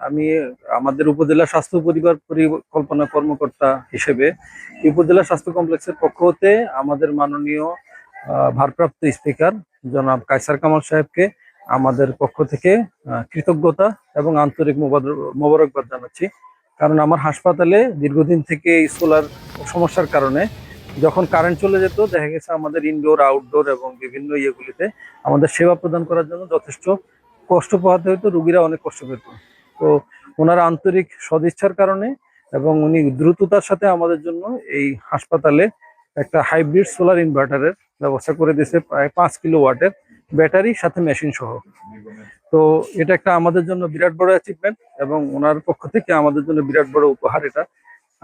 আমি আমাদের উপজেলা স্বাস্থ্য পরিবার পরিকল্পনা কর্মকর্তা হিসেবে উপজেলা স্বাস্থ্য কমপ্লেক্সের পক্ষ হতে আমাদের মাননীয় ভারপ্রাপ্ত স্পিকার জনাব কায়সার কামাল সাহেবকে আমাদের পক্ষ থেকে কৃতজ্ঞতা এবং আন্তরিক মোবারকবাদ জানাচ্ছি। কারণ আমার হাসপাতালে দীর্ঘদিন থেকে এই সোলার সমস্যার কারণে যখন কারেন্ট চলে যেত দেখা গেছে আমাদের ইনডোর আউটডোর এবং বিভিন্ন ইয়েগুলিতে আমাদের সেবা প্রদান করার জন্য যথেষ্ট কষ্ট পোহাতে হতো, রুগীরা অনেক কষ্ট পেত। তো ওনার আন্তরিক সদিচ্ছার কারণে এবং উনি দ্রুততার সাথে আমাদের জন্য এই হাসপাতালে একটা হাইব্রিড সোলার ইনভার্টারের ব্যবস্থা করে দিয়েছে, প্রায় 5 কিলোওয়াটের ব্যাটারি সাথে মেশিন সহ। তো এটা একটা আমাদের জন্য বিরাট বড় অ্যাচিভমেন্ট এবং ওনার পক্ষ থেকে আমাদের জন্য বিরাট বড় উপহার এটা।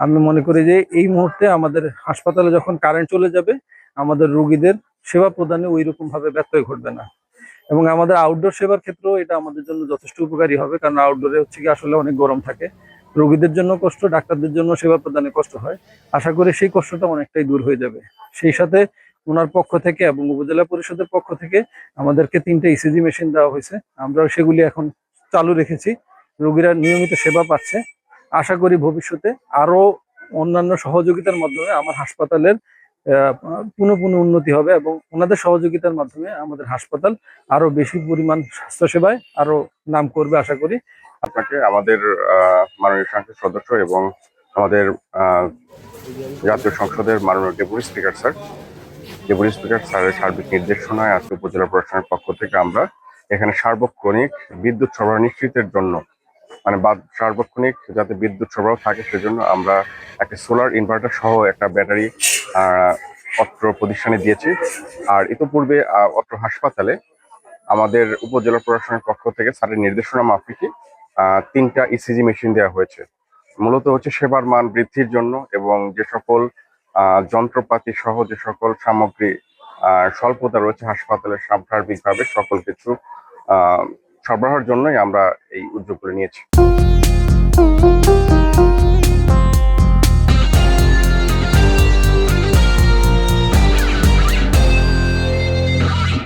আমি মনে করি যে এই মুহূর্তে আমাদের হাসপাতালে যখন কারেন্ট চলে যাবে আমাদের রোগীদের সেবা প্রদানে ওই রকম ভাবে ব্যত্যয় ঘটবে না। এবং আমাদের আউটডোর সেবার ক্ষেত্রেও এটা আমাদের জন্য যথেষ্ট উপকারী হবে, কারণ আউটডোরে হচ্ছে কি আসলে অনেক গরম থাকে, রোগীদের জন্য কষ্ট, ডাক্তারদের জন্য সেবা প্রদানে কষ্ট হয়। আশা করি সেই কষ্টটা অনেকটাই দূর হয়ে যাবে। সেই সাথে ওনার পক্ষ থেকে এবং উপজেলা পরিষদের পক্ষ থেকে আমাদেরকে 3টে ইসিজি মেশিন দেওয়া হয়েছে, আমরা সেগুলি এখন চালু রেখেছি, রোগীরা নিয়মিত সেবা পাচ্ছে। আশা করি ভবিষ্যতে আরো অন্যান্য সহযোগিতার মাধ্যমে আমার হাসপাতালের পুনঃ উন্নতি হবে এবং ওনাদের সহযোগিতার মাধ্যমে আমাদের হাসপাতাল আরো বেশি পরিমাণ স্বাস্থ্যসেবায় আরো নাম করবে আশা করি। আপনাকে আমাদের মাননীয় সংসদ সদস্য এবং আমাদের জাতীয় সংসদের মাননীয় ডেপুটি স্পিকার স্যারের সার্বিক নির্দেশনায় আজকে উপজেলা প্রশাসনের পক্ষ থেকে আমরা এখানে সার্বক্ষণিক বিদ্যুৎ সরবরাহ নিশ্চিতের জন্য, মানে সার্বক্ষণিক যাতে বিদ্যুৎ সরবরাহ থাকে সেজন্য আমরা একটা সোলার ইনভার্টার সহ একটা ব্যাটারি অত্র প্রতিষ্ঠানে দিয়েছি। আর ইতোপূর্বে অত্র হাসপাতালে আমাদের উপজেলা প্রশাসনের পক্ষ থেকে স্যারের নির্দেশনা মাফিকে 3টা ইসিজি মেশিন দেওয়া হয়েছে। মূলত হচ্ছে সেবার মান বৃদ্ধির জন্য এবং যে সকল যন্ত্রপাতি সহ যে সকল সামগ্রী স্বল্পতা রয়েছে হাসপাতালের সার্বিকভাবে সকল কিছু সরবরাহের জন্যই আমরা এই উদ্যোগগুলো নিয়েছি।